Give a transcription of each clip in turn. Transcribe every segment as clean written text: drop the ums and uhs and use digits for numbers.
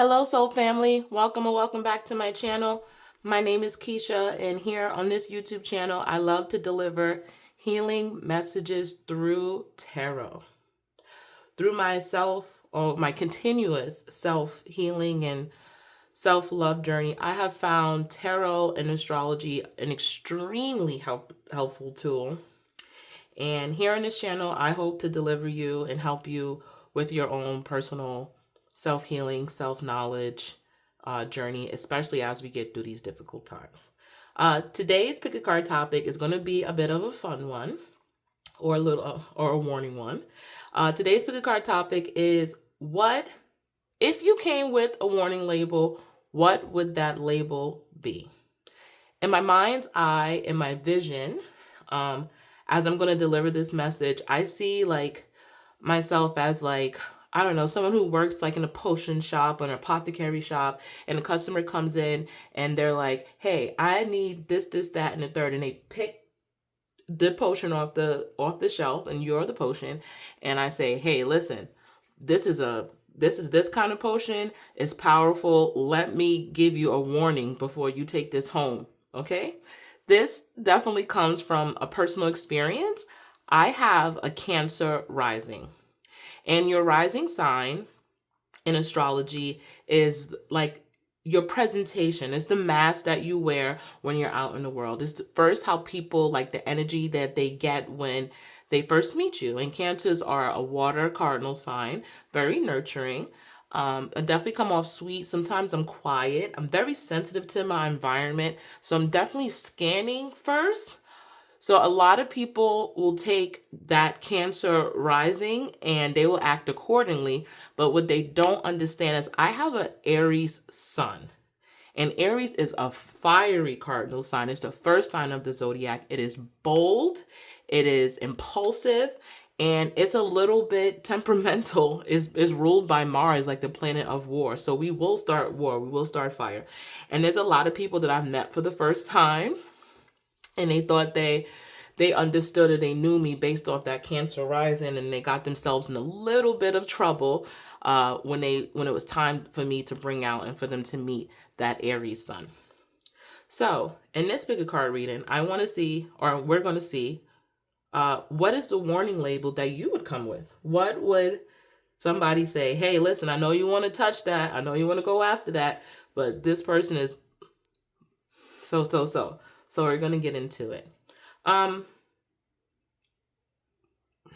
Hello, soul family. Welcome or welcome back to my channel. My name is Keisha, and here on this YouTube channel, I love to deliver healing messages through tarot. Through myself, or my continuous self-healing and self-love journey, I have found tarot and astrology an extremely helpful tool. And here on this channel, I hope to deliver you and help you with your own personal self-healing, self-knowledge journey, especially as we get through these difficult times. Today's pick a card topic is going to be a bit of a fun one, or a warning one. Today's pick a card topic is, what if you came with a warning label? What would that label be? In my mind's eye, in my vision, as I'm going to deliver this message, I see like myself as like, I don't know, someone who works like in a potion shop or an apothecary shop, and a customer comes in and they're like, hey, I need this, that, and the third. And they pick the potion off the shelf, and you're the potion. And I say, hey, listen, this is this kind of potion. It's powerful. Let me give you a warning before you take this home. Okay? This definitely comes from a personal experience. I have a Cancer rising. And your rising sign in astrology is like your presentation. It's the mask that you wear when you're out in the world. It's first how people, like the energy that they get when they first meet you. And Cancers are a water cardinal sign, very nurturing. I definitely come off sweet. Sometimes I'm quiet. I'm very sensitive to my environment. So I'm definitely scanning first. So a lot of people will take that Cancer rising and they will act accordingly. But what they don't understand is I have an Aries sun. And Aries is a fiery cardinal sign. It's the first sign of the zodiac. It is bold, it is impulsive, and it's a little bit temperamental. Is ruled by Mars, like the planet of war. So we will start war, we will start fire. And there's a lot of people that I've met for the first time, and they thought they understood or they knew me based off that Cancer rising, and they got themselves in a little bit of trouble when it was time for me to bring out and for them to meet that Aries sun. So in this pick a card reading, I want to see, or we're going to see, what is the warning label that you would come with? What would somebody say? Hey, listen, I know you want to touch that. I know you want to go after that, but this person is so. So we're going to get into it.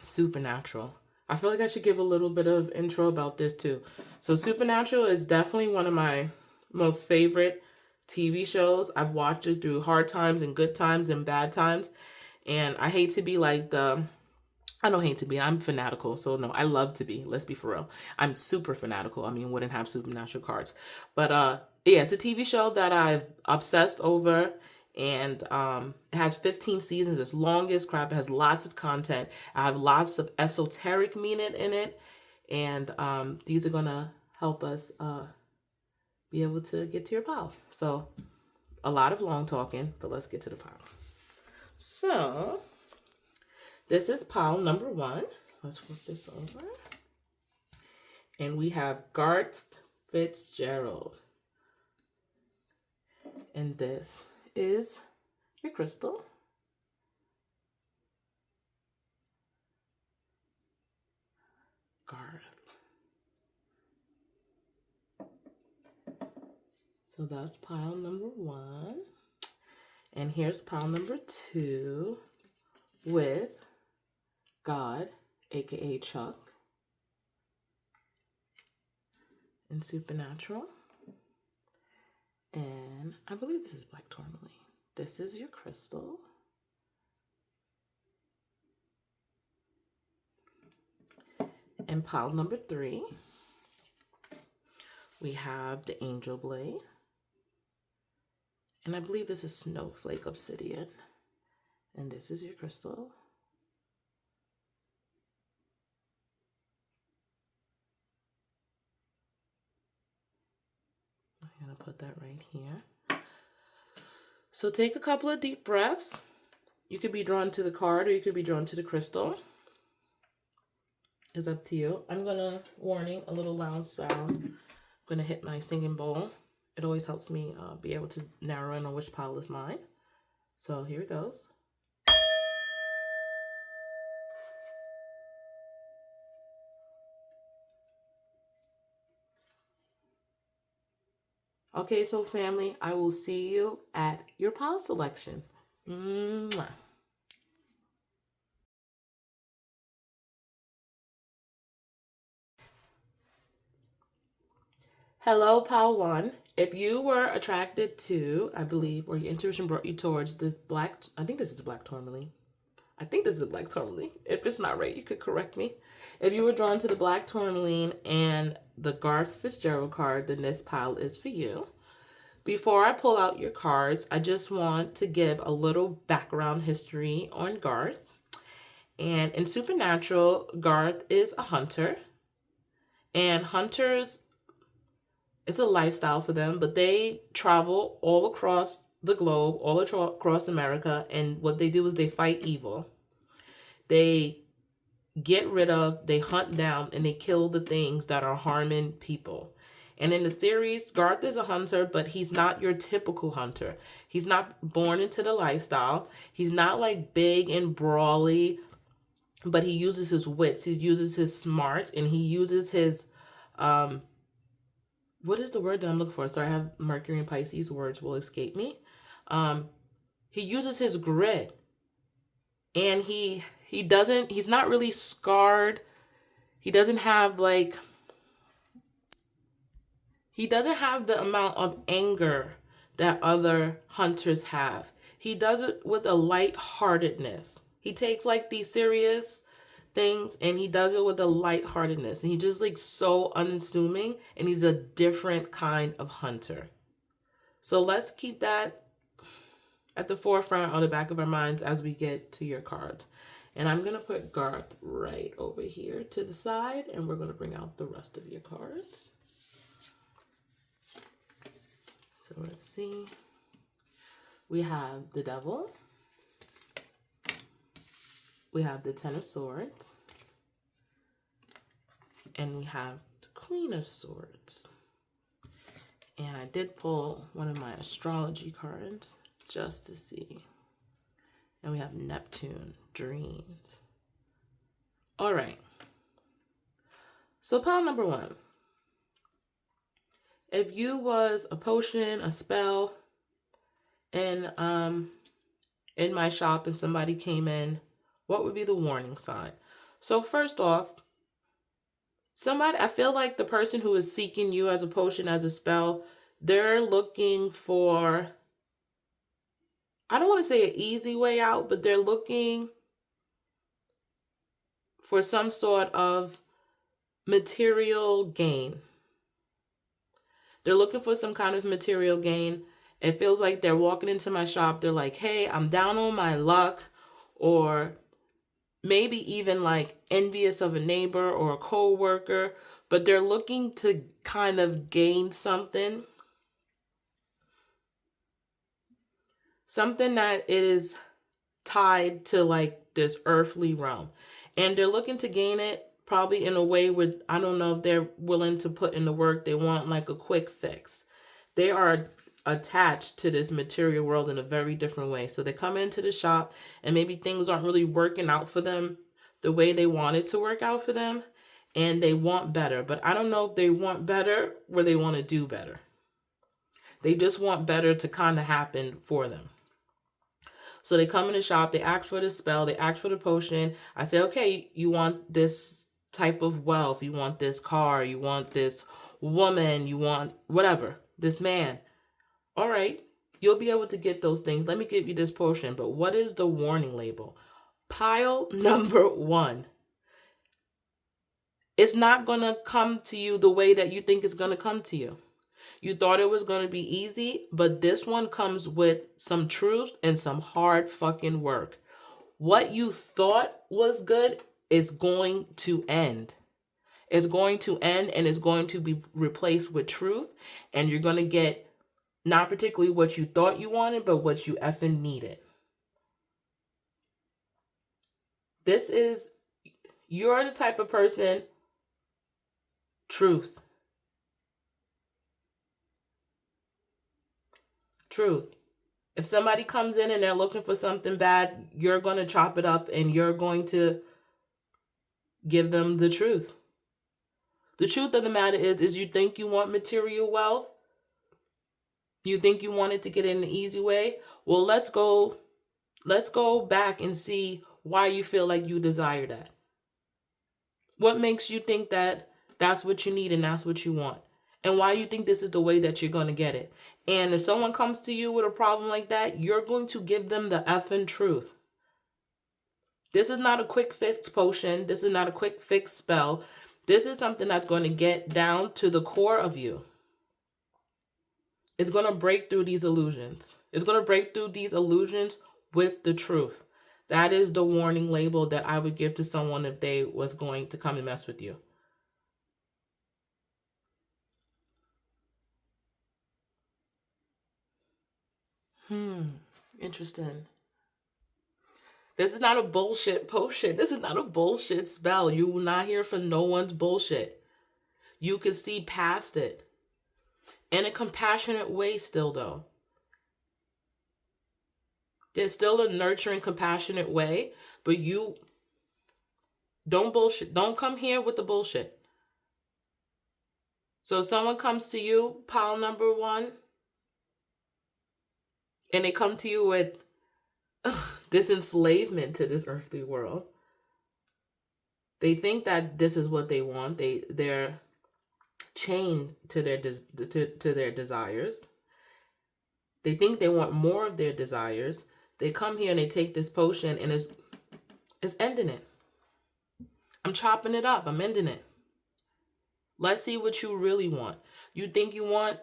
Supernatural. I feel like I should give a little bit of intro about this too. So Supernatural is definitely one of my most favorite TV shows. I've watched it through hard times and good times and bad times. And I hate to be like I don't hate to be, I'm fanatical. So no, I love to be, let's be for real. I'm super fanatical. I mean, wouldn't have supernatural cards. But yeah, it's a TV show that I've obsessed over, and it has 15 seasons. It's long as crap. It has lots of content. I have lots of esoteric meaning in it, and these are gonna help us be able to get to your piles. So a lot of long talking, but let's get to the piles. So this is pile number 1. Let's flip this over. And we have Garth Fitzgerald. And this is your crystal. Garth. So that's pile number 1. And here's pile number 2 with God, aka Chuck, and Supernatural. And I believe this is black tourmaline. This is your crystal. And pile number 3, we have the Angel Blade. And I believe this is Snowflake Obsidian. And this is your crystal. I'm going to put that right here. So take a couple of deep breaths. You could be drawn to the card or you could be drawn to the crystal. It's up to you. I'm going to, warning, a little loud sound going to hit my singing bowl. It always helps me be able to narrow in on which pile is mine. So here it goes. Okay, so family, I will see you at your pile selection. Mwah. Hello, pile one. If you were attracted to, I believe, or your intuition brought you towards this black, I think this is black tourmaline. I think this is a black tourmaline. If it's not right, you could correct me. If you were drawn to the black tourmaline and the Garth Fitzgerald card, then this pile is for you. Before I pull out your cards, I just want to give a little background history on Garth. And in Supernatural, Garth is a hunter. And hunters, it's a lifestyle for them, but they travel all across the globe, all across America. And what they do is they fight evil. They get rid of, they hunt down, and they kill the things that are harming people. And in the series, Garth is a hunter, but he's not your typical hunter. He's not born into the lifestyle. He's not like big and brawly, but he uses his wits, he uses his smarts, and he uses his, what is the word that I'm looking for? Sorry, I have Mercury and Pisces, words will escape me. He uses his grit, and he's not really scarred. He doesn't have the amount of anger that other hunters have. He does it with a lightheartedness. He takes like these serious things and he does it with a lightheartedness. And he's just like so unassuming, and he's a different kind of hunter. So let's keep that at the forefront on the back of our minds as we get to your cards. And I'm going to put Garth right over here to the side, and we're going to bring out the rest of your cards. So let's see. We have the Devil. We have the Ten of Swords. And we have the Queen of Swords. And I did pull one of my astrology cards just to see. And we have Neptune, Dreams. All right. So pile number one. If you was a potion, a spell, and in my shop and somebody came in, what would be the warning sign? So first off, I feel like the person who is seeking you as a potion, as a spell, they're looking for, I don't want to say an easy way out, but they're looking for some sort of material gain. They're looking for some kind of material gain. It feels like they're walking into my shop. They're like, hey, I'm down on my luck, or maybe even like envious of a neighbor or a co-worker, but they're looking to kind of gain something that is tied to like this earthly realm. And they're looking to gain it probably in a way where, I don't know if they're willing to put in the work. They want like a quick fix. They are attached to this material world in a very different way. So they come into the shop and maybe things aren't really working out for them the way they want it to work out for them, and they want better. But I don't know if they want better or they want to do better. They just want better to kind of happen for them. So they come in the shop, they ask for the spell, they ask for the potion. I say, okay, you want this type of wealth, you want this car, you want this woman, you want whatever, this man. All right, you'll be able to get those things. Let me give you this potion. But what is the warning label? Pile number one. It's not going to come to you the way that you think it's going to come to you. You thought it was going to be easy, but this one comes with some truth and some hard fucking work. What you thought was good is going to end. It's going to end, and it's going to be replaced with truth, and you're going to get not particularly what you thought you wanted, but what you effing needed. You're the type of person, truth. Truth. If somebody comes in and they're looking for something bad, you're going to chop it up and you're going to give them the truth. The truth of the matter is you think you want material wealth? You think you want it to get in an easy way? Well, let's go back and see why you feel like you desire that. What makes you think that that's what you need and that's what you want? And why you think this is the way that you're going to get it? And if someone comes to you with a problem like that, you're going to give them the effing truth. This is not a quick fix potion. This is not a quick fix spell. This is something that's going to get down to the core of you. It's going to break through these illusions. It's going to break through these illusions with the truth. That is the warning label that I would give to someone if they was going to come and mess with you. Interesting. This is not a bullshit potion. This is not a bullshit spell. You will not hear from no one's bullshit. You can see past it. In a compassionate way still, though. There's still a nurturing, compassionate way, but you don't bullshit. Don't come here with the bullshit. So if someone comes to you, pile number one, and they come to you with this enslavement to this earthly world, they think that this is what they want. They're chained to their desires. They think they want more of their desires. They come here and they take this potion and it's ending it. I'm chopping it up. I'm ending it. Let's see what you really want. You think you want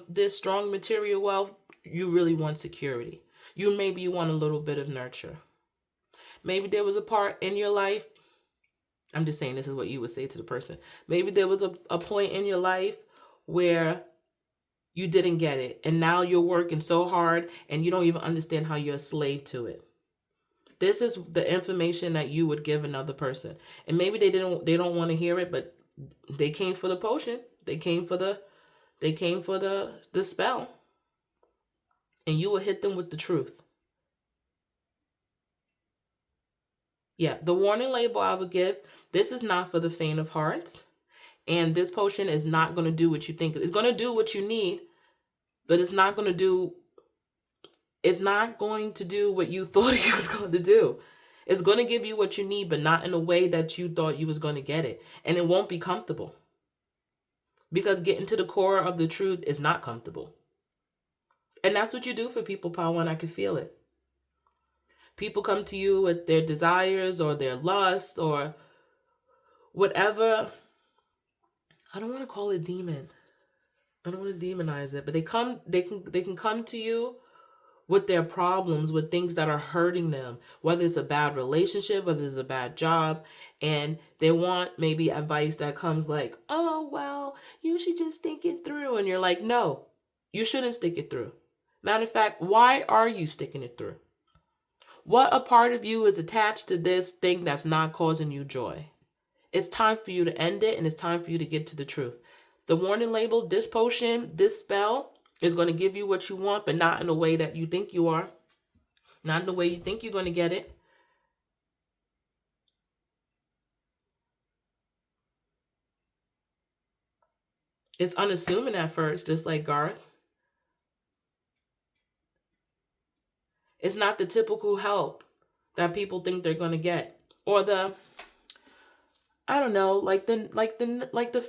this strong material wealth? You really want security. Maybe you want a little bit of nurture. Maybe there was a part in your life. I'm just saying this is what you would say to the person. Maybe there was a point in your life where you didn't get it. And now you're working so hard and you don't even understand how you're a slave to it. This is the information that you would give another person. And maybe they don't want to hear it, but they came for the potion. They came for the spell. And you will hit them with the truth. Yeah, the warning label I would give, this is not for the faint of heart. And this potion is not going to do what you think. It's going to do what you need, but it's not going to do what you thought it was going to do. It's going to give you what you need, but not in a way that you thought you was going to get it. And it won't be comfortable. Because getting to the core of the truth is not comfortable. And that's what you do for people, Power, and I can feel it. People come to you with their desires or their lust or whatever. I don't want to call it demon. I don't want to demonize it, but they can come to you with their problems, with things that are hurting them, whether it's a bad relationship, whether it's a bad job, and they want maybe advice that comes like, oh, well, you should just think it through. And you're like, no, you shouldn't stick it through. Matter of fact, why are you sticking it through? What a part of you is attached to this thing that's not causing you joy? It's time for you to end it, and it's time for you to get to the truth. The warning label, this potion, this spell is going to give you what you want, but not in the way that you think you are. Not in the way you think you're going to get it. It's unassuming at first, just like Garth. It's not the typical help that people think they're going to get. Or I don't know, like the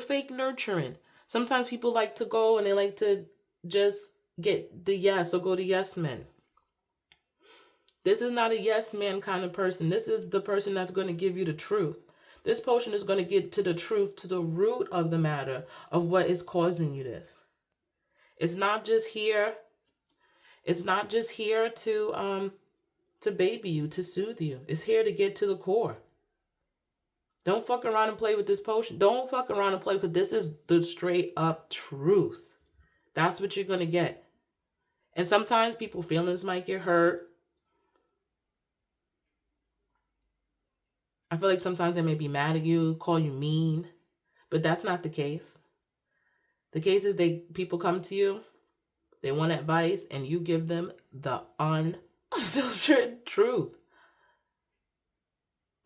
fake nurturing. Sometimes people like to go and they like to just get the yes or go to yes men. This is not a yes man kind of person. This is the person that's going to give you the truth. This potion is going to get to the truth, to the root of the matter of what is causing you this. It's not just here. It's not just here to baby you, to soothe you. It's here to get to the core. Don't fuck around and play with this potion. Don't fuck around and play, because this is the straight up truth. That's what you're going to get. And sometimes people's feelings might get hurt. I feel like sometimes they may be mad at you, call you mean, but that's not the case. The case is people come to you, They want advice, and you give them the unfiltered truth.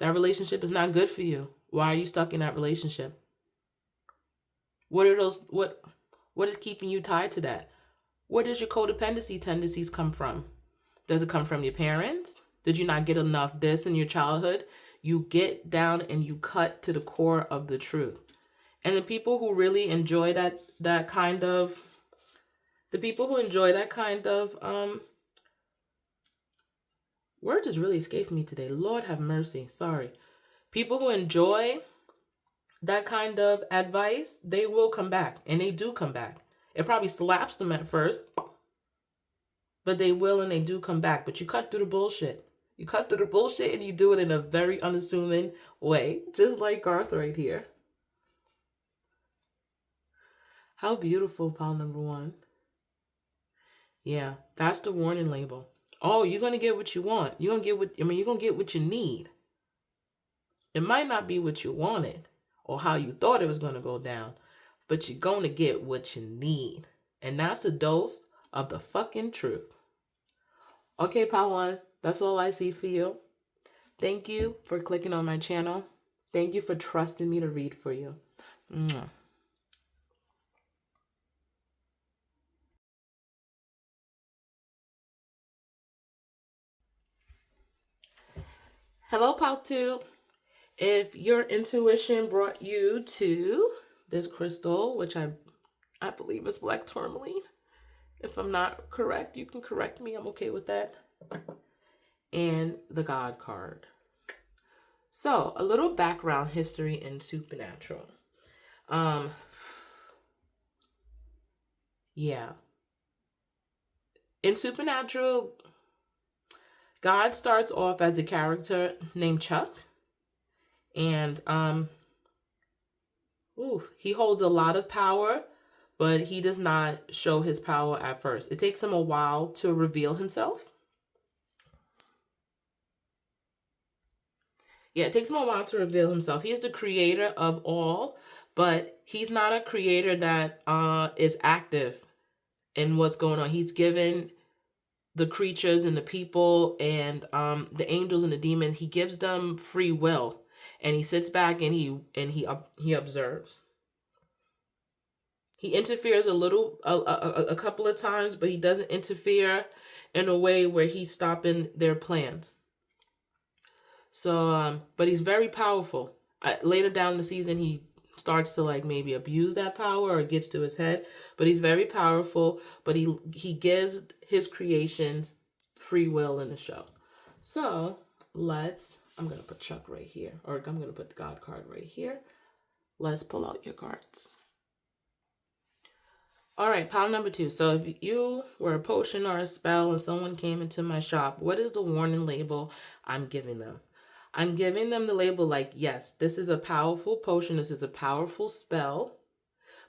That relationship is not good for you. Why are you stuck in that relationship? What is keeping you tied to that? Where does your codependency tendencies come from? Does it come from your parents? Did you not get enough this in your childhood? You get down and you cut to the core of the truth. And the people who really enjoy that kind of word just really escaped me today. Lord have mercy. Sorry. People who enjoy that kind of advice, they will come back, and they do come back. It probably slaps them at first, but they will, and they do come back. But you cut through the bullshit. You cut through the bullshit, and you do it in a very unassuming way, just like Garth right here. How beautiful, pile number 1. Yeah, that's the warning label. Oh, you're gonna get what you want. You're gonna get what you need. It might not be what you wanted or how you thought it was gonna go down, but you're gonna get what you need. And that's a dose of the fucking truth. Okay, pile 1, that's all I see for you. Thank you for clicking on my channel. Thank you for trusting me to read for you. Mwah. Hello, pile 2. If your intuition brought you to this crystal, which I believe is black tourmaline. If I'm not correct, you can correct me. I'm okay with that. And the God card. So, a little background history in Supernatural. Yeah. In Supernatural, God starts off as a character named Chuck. And he holds a lot of power, but he does not show his power at first. It takes him a while to reveal himself. Yeah, it takes him a while to reveal himself. He is the creator of all, but he's not a creator that is active in what's going on. He's given the creatures and the people and the angels and the demons, he gives them free will, and he sits back and he observes. He interferes a couple of times, but he doesn't interfere in a way where he's stopping their plans. So, but he's very powerful. Later down the season, he starts to maybe abuse that power or it gets to his head. But he's very powerful. But he gives his creations free will in the show. So I'm gonna put Chuck right here, or I'm gonna put the God card right here. Let's pull out your cards. All right, pile number 2. So if you were a potion or a spell and someone came into my shop, what is the warning label I'm giving them? I'm giving them the label yes, this is a powerful potion, this is a powerful spell,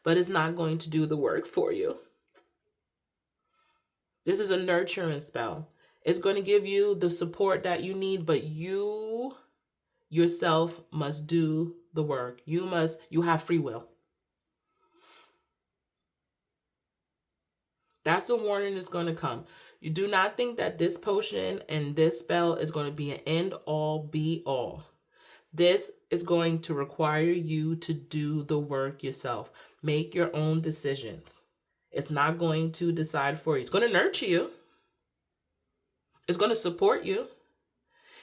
but it's not going to do the work for you. This is a nurturing spell. It's going to give you the support that you need, but you yourself must do the work. You have free will. That's the warning that's going to come. You do not think that this potion and this spell is going to be an end all be all. This is going to require you to do the work yourself. Make your own decisions. It's not going to decide for you. It's going to nurture you. It's going to support you.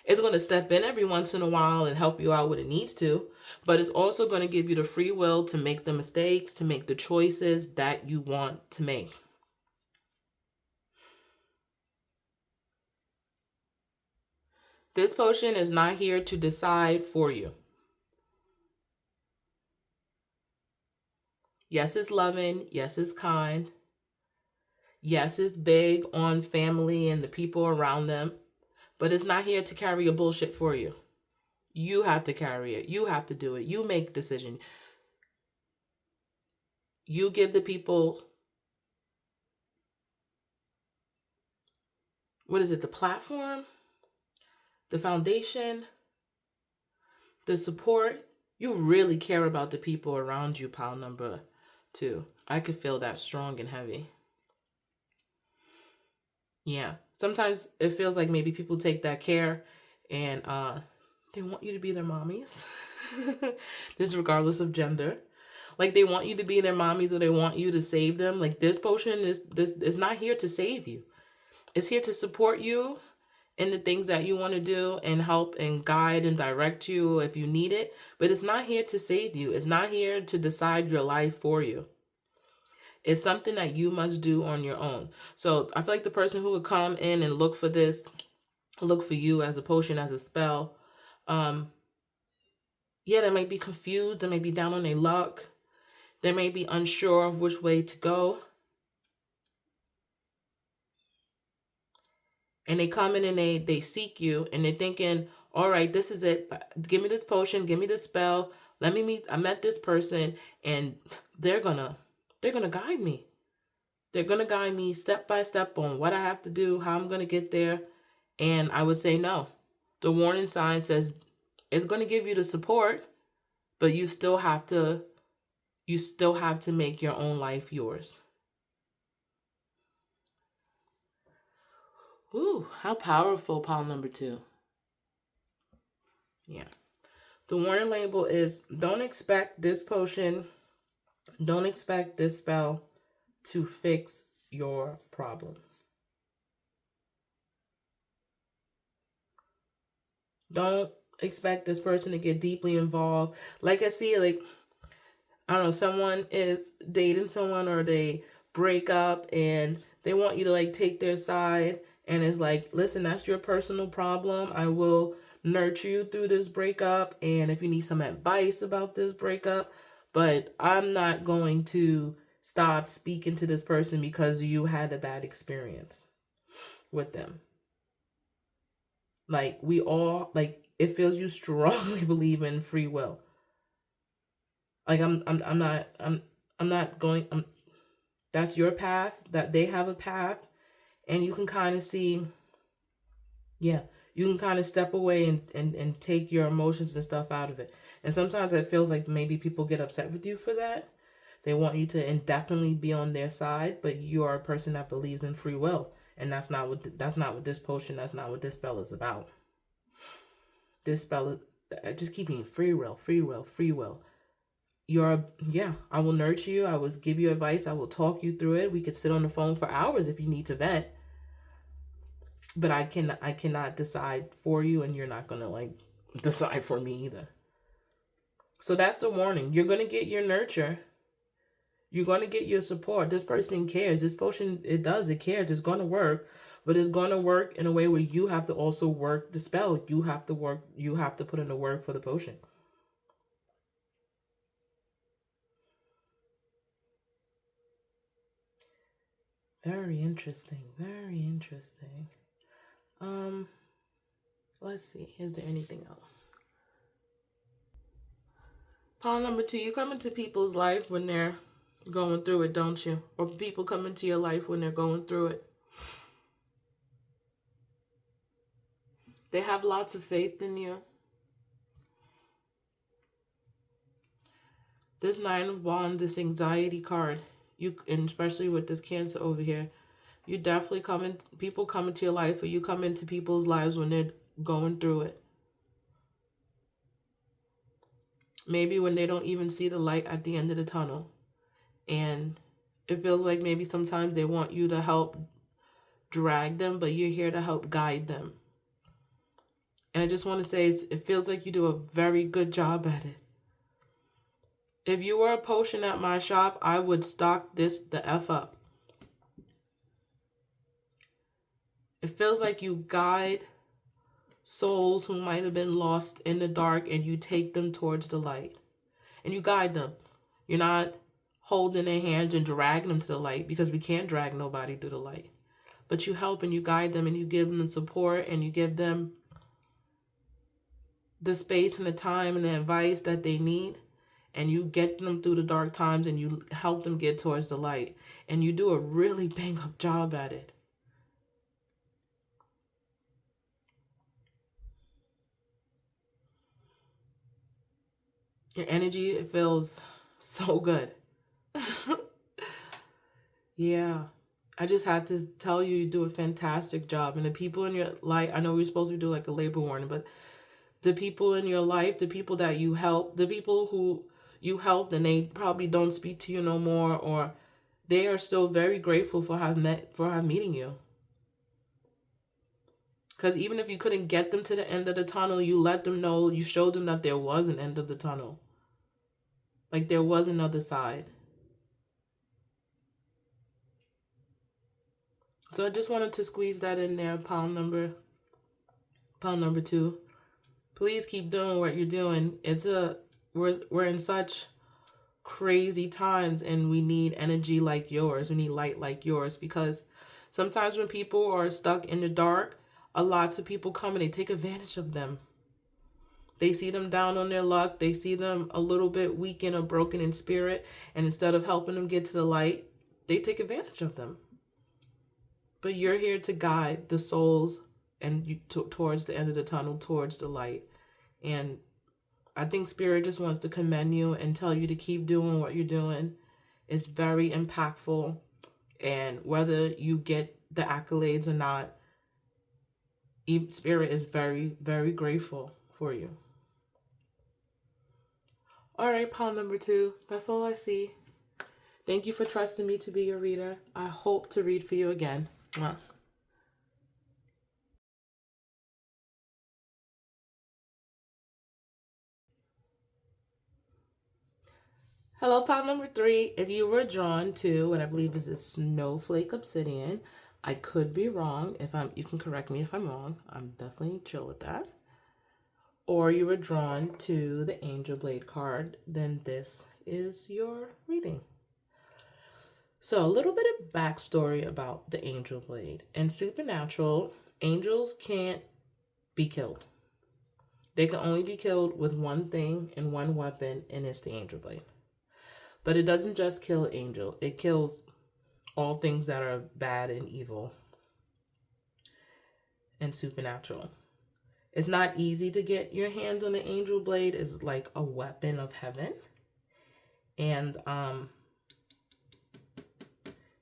It's going to step in every once in a while and help you out when it needs to. But it's also going to give you the free will to make the mistakes, to make the choices that you want to make. This potion is not here to decide for you. Yes, it's loving. Yes, it's kind. Yes, it's big on family and the people around them. But it's not here to carry your bullshit for you. You have to carry it. You have to do it. You make decision. You give the people, the platform, the foundation, the support. You really care about the people around you, pile number 2. I could feel that strong and heavy. Yeah. Sometimes it feels like maybe people take that care and they want you to be their mommies. This regardless of gender. Like they want you to be their mommies or they want you to save them. Like this potion is not here to save you. It's here to support you in the things that you want to do and help and guide and direct you if you need it. But it's not here to save you. It's not here to decide your life for you. It's something that you must do on your own. So I feel like the person who would come in and look for this, look for you as a potion, as a spell, um, yeah, they might be confused. They may be down on their luck. They may be unsure of which way to go. And they come in and they seek you and they're thinking, all right, this is it. Give me this potion, give me this spell. Let me meet, I met this person and they're gonna guide me. They're gonna guide me step by step on what I have to do, how I'm gonna get there. And I would say no. The warning sign says it's gonna give you the support, but you still have to make your own life yours. Ooh, how powerful pile number 2. Yeah. The warning label is don't expect this potion, don't expect this spell to fix your problems. Don't expect this person to get deeply involved. Like I see, like, I don't know, someone is dating someone or they break up and they want you to like take their side and it's like, listen, that's your personal problem. I will nurture you through this breakup and if you need some advice about this breakup, but I'm not going to stop speaking to this person because you had a bad experience with them. Like we all like it feels you strongly believe in free will. Like I'm not going that's your path, that they have a path, and you can kind of see, yeah, you can kind of step away and take your emotions and stuff out of it. And sometimes it feels like maybe people get upset with you for that. They want you to indefinitely be on their side, but you are a person that believes in free will, and that's not what this potion, that's not what this spell is about. This spell is just keeping free will, free will, free will. Yeah, I will nurture you, I will give you advice, I will talk you through it. We could sit on the phone for hours if you need to vent, but I cannot decide for you and you're not gonna like decide for me either. So that's the warning. You're gonna get your nurture, you're gonna get your support. This person cares. This potion, it cares. It's gonna work, but it's gonna work in a way where you have to also work the spell. You have to put in the work for the potion. Very interesting. Very interesting. Um, let's see. Is there anything else? Pawn number 2, you come into people's life when they're going through it, don't you? Or people come into your life when they're going through it. They have lots of faith in you. This 9 of Wands, this anxiety card, and especially with this Cancer over here, you definitely people come into your life, or you come into people's lives when they're going through it. Maybe when they don't even see the light at the end of the tunnel. And it feels like maybe sometimes they want you to help drag them, but you're here to help guide them. And I just want to say, it feels like you do a very good job at it. If you were a potion at my shop, I would stock this the F up. It feels like you guide souls who might have been lost in the dark and you take them towards the light. And you guide them. You're not holding their hands and dragging them to the light, because we can't drag nobody through the light. But you help and you guide them and you give them the support and you give them the space and the time and the advice that they need. And you get them through the dark times and you help them get towards the light. And you do a really bang up job at it. Your energy, it feels so good. Yeah. I just had to tell you, you do a fantastic job. And the people in your life, I know we're supposed to do like a labor warning, but the people in your life, the people that you help, the people who you helped and they probably don't speak to you no more, or they are still very grateful for meeting you. Because even if you couldn't get them to the end of the tunnel, you let them know, you showed them that there was an end of the tunnel. Like there was another side. So I just wanted to squeeze that in there, pound number 2. Please keep doing what you're doing. We're in such crazy times and we need energy like yours. We need light like yours, because sometimes when people are stuck in the dark, lots of people come and they take advantage of them. They see them down on their luck. They see them a little bit weakened or broken in spirit. And instead of helping them get to the light, they take advantage of them. But you're here to guide the souls and towards the end of the tunnel, towards the light. And I think Spirit just wants to commend you and tell you to keep doing what you're doing. It's very impactful. And whether you get the accolades or not, Spirit is very, very grateful for you. All right, pound number 2. That's all I see. Thank you for trusting me to be your reader. I hope to read for you again. Mwah. Hello, pound number 3. If you were drawn to what I believe is a snowflake obsidian, I could be wrong. You can correct me if I'm wrong. I'm definitely chill with that. Or you were drawn to the Angel Blade card, then this is your reading. So a little bit of backstory about the Angel Blade. In Supernatural, angels can't be killed. They can only be killed with one thing and one weapon, and it's the Angel Blade. But it doesn't just kill angel. It kills all things that are bad and evil and supernatural. It's not easy to get your hands on the Angel Blade. It's like a weapon of heaven. And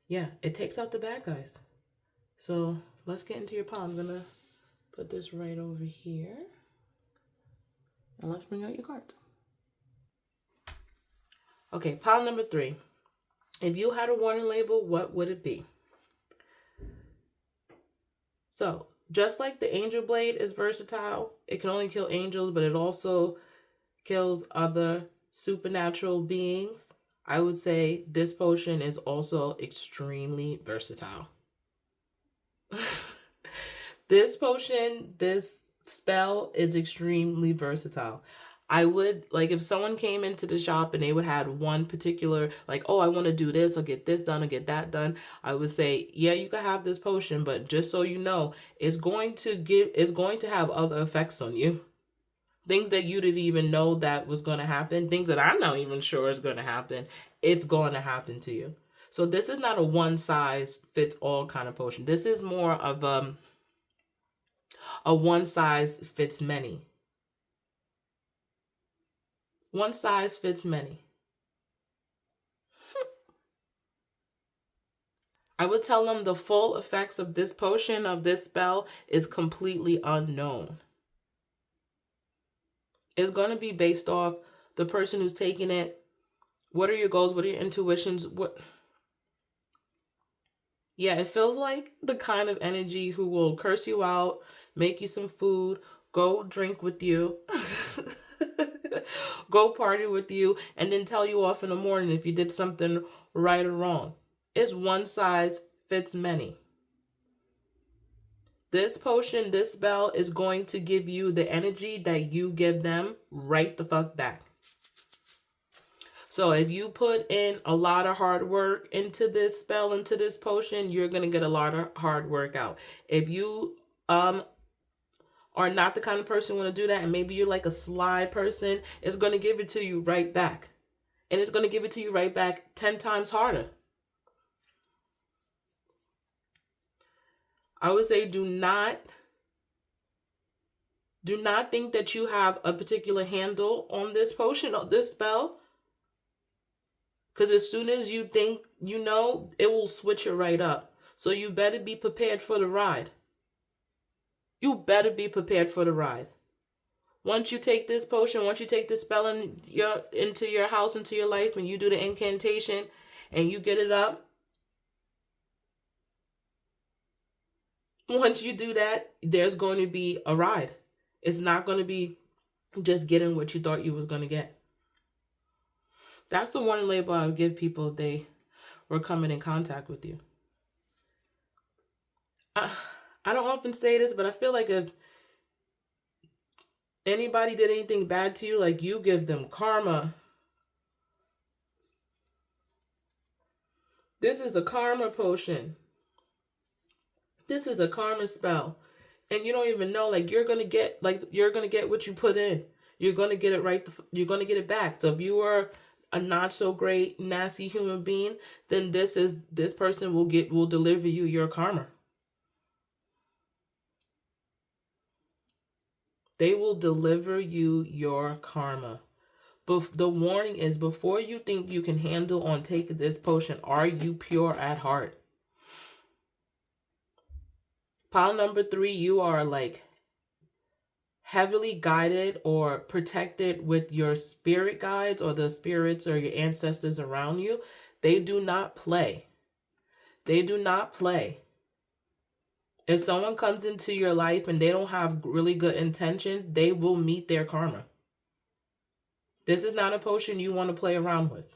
yeah, it takes out the bad guys. So let's get into your palm. I'm gonna put this right over here. And let's bring out your cards. Okay, pile number 3. If you had a warning label, what would it be? So, just like the Angel Blade is versatile, it can only kill angels, but it also kills other supernatural beings. I would say this potion is also extremely versatile. This potion, this spell is extremely versatile. I would, like, if someone came into the shop and they would have one particular, like, oh, I want to do this or get this done or get that done, I would say, yeah, you can have this potion, but just so you know, it's going to have other effects on you. Things that you didn't even know that was going to happen, things that I'm not even sure is going to happen, it's going to happen to you. So this is not a one size fits all kind of potion. This is more of a one size fits many. One size fits many. I would tell them the full effects of this potion, of this spell, is completely unknown. It's going to be based off the person who's taking it. What are your goals? What are your intuitions? Yeah, it feels like the kind of energy who will curse you out, make you some food, go drink with you, go party with you, and then tell you off in the morning if you did something right or wrong. It's one size fits many. This potion, this spell is going to give you the energy that you give them right the fuck back. So if you put in a lot of hard work into this spell, into this potion, you're going to get a lot of hard work out. If you are not the kind of person who want to do that, and maybe you're like a sly person, it's going to give it to you right back. And it's going to give it to you right back 10 times harder. I would say do not think that you have a particular handle on this potion or this spell. Because as soon as you think you know, it will switch it right up. So you better be prepared for the ride. You better be prepared for the ride. Once you take this potion, once you take this spell into your house, into your life, and you do the incantation and you get it up, once you do that, there's going to be a ride. It's not going to be just getting what you thought you was going to get. That's the warning label I would give people if they were coming in contact with you. I don't often say this, but I feel like if anybody did anything bad to you, like, you give them karma. This is a karma potion. This is a karma spell. And you don't even know, like, you're going to get what you put in. You're going to get it right. You're going to get it back. So if you were a not so great, nasty human being, then this person will deliver you your karma. They will deliver you your karma. But the warning is, before you think you can handle on taking this potion, are you pure at heart? Pile number 3, you are like heavily guided or protected with your spirit guides or the spirits or your ancestors around you. They do not play. They do not play. If someone comes into your life and they don't have really good intention, they will meet their karma. This is not a potion you want to play around with.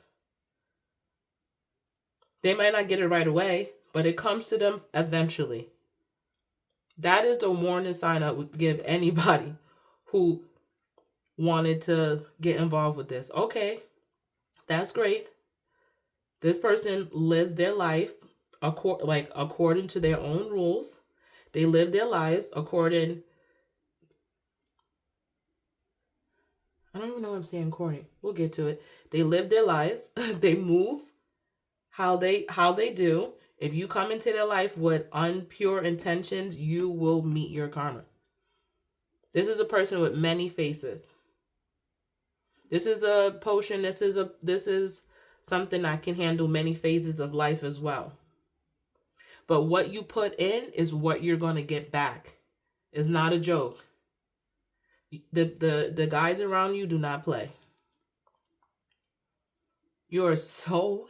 They might not get it right away, but it comes to them eventually. That is the warning sign I would give anybody who wanted to get involved with this. Okay, that's great. This person lives their life according to their own rules. They live their lives according... I don't even know what I'm saying, according. We'll get to it. They live their lives. They move how they do. If you come into their life with unpure intentions, you will meet your karma. This is a person with many faces. This is a potion. This is something that can handle many phases of life as well. But what you put in is what you're going to get back. It's not a joke. The guides around you do not play. You are so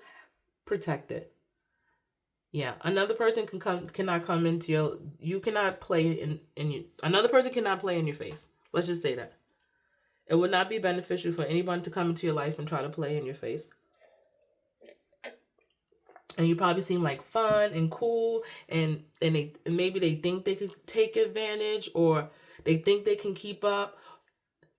protected. Yeah, another person cannot come into your... You cannot play in you. Another person cannot play in your face. Let's just say that. It would not be beneficial for anyone to come into your life and try to play in your face. And you probably seem like fun and cool, and maybe they think they could take advantage, or they think they can keep up.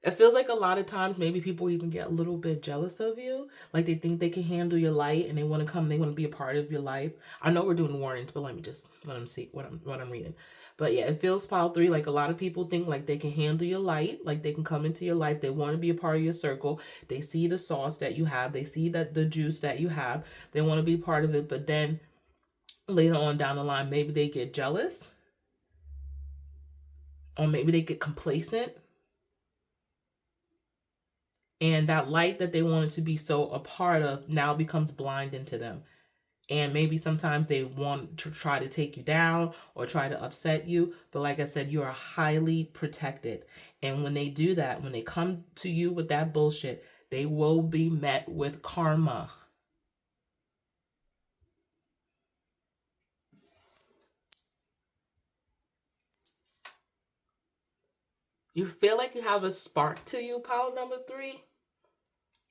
It feels like a lot of times maybe people even get a little bit jealous of you. Like, they think they can handle your light and they want to come, they want to be a part of your life. I know we're doing warnings, but let them see what I'm reading. But yeah, it feels, pile 3, like a lot of people think like they can handle your light, like they can come into your life. They want to be a part of your circle. They see the sauce that you have. They see that the juice that you have. They want to be part of it. But then later on down the line, maybe they get jealous, or maybe they get complacent. And that light that they wanted to be so a part of now becomes blinding to them. And maybe sometimes they want to try to take you down or try to upset you. But like I said, you are highly protected. And when they do that, when they come to you with that bullshit, they will be met with karma. You feel like you have a spark to you, pile number 3.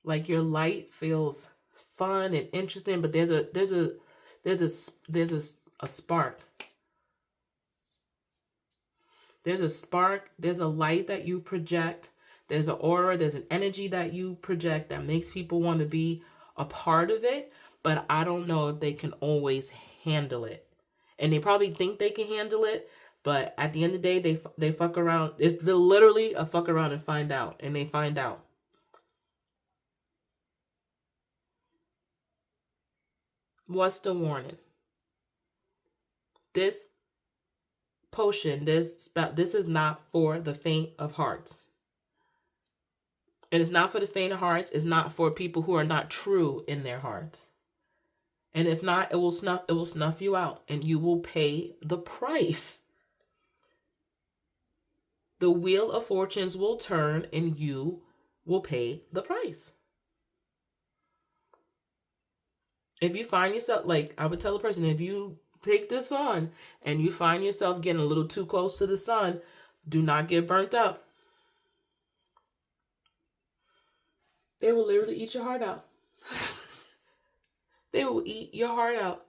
Like your light feels fun and interesting, but there's a spark. There's a spark. There's a light that you project. There's an aura. There's an energy that you project that makes people want to be a part of it. But I don't know if they can always handle it. And they probably think they can handle it. But at the end of the day, they fuck around. It's literally a fuck around and find out. And they find out. What's the warning? This potion, this is not for the faint of heart. And it's not for the faint of hearts. It's not for people who are not true in their hearts. And if not, it will snuff you out, and you will pay the price. The wheel of fortunes will turn, and you will pay the price. If you find yourself, like I would tell a person, if you take this on and you find yourself getting a little too close to the sun, do not get burnt up. They will literally eat your heart out. They will eat your heart out.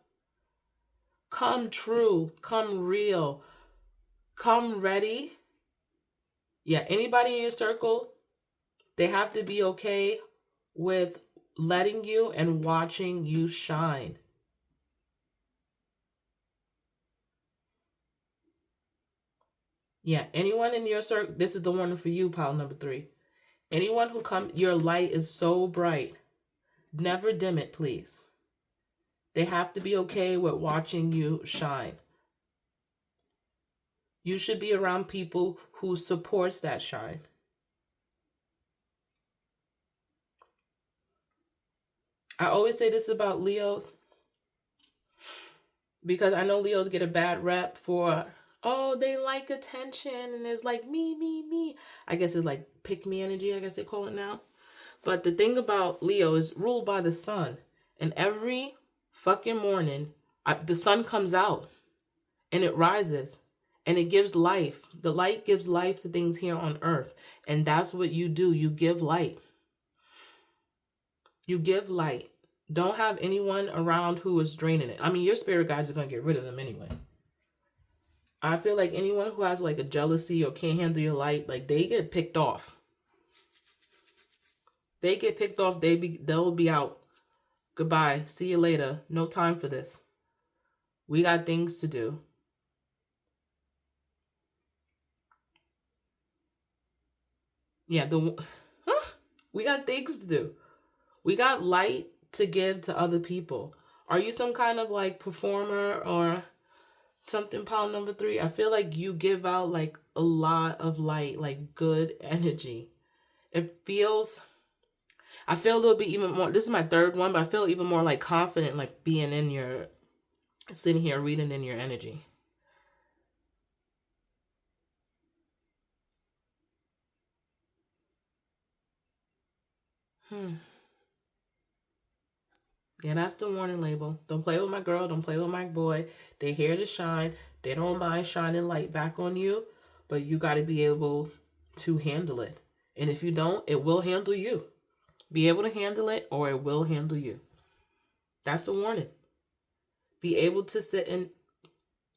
Come true, come real, come ready. Yeah, anybody in your circle, they have to be okay with letting you and watching you shine. Yeah, anyone in your circle, this is the one for you, pile number 3. Anyone who comes, your light is so bright. Never dim it, please. They have to be okay with watching you shine. You should be around people who supports that shine. I always say this about Leos, because I know Leos get a bad rep for, oh, they like attention, and it's like me, me, me. I guess it's like pick me energy, I guess they call it now. But the thing about Leo is ruled by the sun. And every fucking morning, the sun comes out and it rises and it gives life. The light gives life to things here on earth. And that's what you do. You give light. You give light. Don't have anyone around who is draining it. I mean, your spirit guides are going to get rid of them anyway. I feel like anyone who has like a jealousy or can't handle your light, like they get picked off. They get picked off, they'll be out. Goodbye. See you later. No time for this. We got things to do. Yeah, we got things to do. We got light to give to other people. Are you some kind of like performer or something, pile number 3? I feel like you give out like a lot of light, like good energy. I feel a little bit even more, this is my 3rd one, but I feel even more like confident, like being in your, sitting here reading in your energy. Yeah, that's the warning label. Don't play with my girl. Don't play with my boy. They're here to shine. They don't mind shining light back on you, but you got to be able to handle it. And if you don't, it will handle you. Be able to handle it or it will handle you. That's the warning. Be able to sit and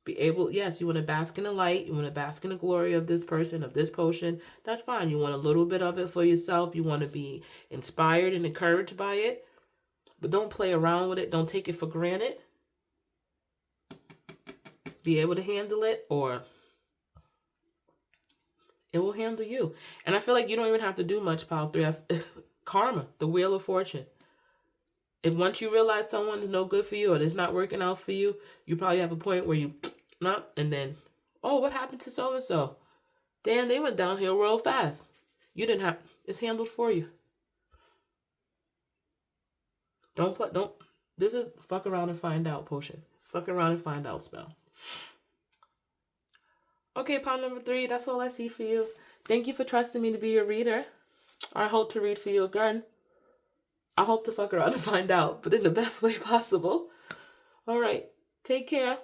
be able, yes, you want to bask in the light. You want to bask in the glory of this person, of this potion. That's fine. You want a little bit of it for yourself. You want to be inspired and encouraged by it. But don't play around with it. Don't take it for granted. Be able to handle it or it will handle you. And I feel like you don't even have to do much, pile 3. Karma, the wheel of fortune. If once you realize someone is no good for you or it's not working out for you, you probably have a point where you, and then, oh, what happened to so-and-so? Damn, they went downhill real fast. You didn't have, it's handled for you. This is fuck around and find out potion. Fuck around and find out spell. Okay, pile number 3, that's all I see for you. Thank you for trusting me to be your reader. I hope to read for you again. I hope to fuck around and find out, but in the best way possible. All right, take care.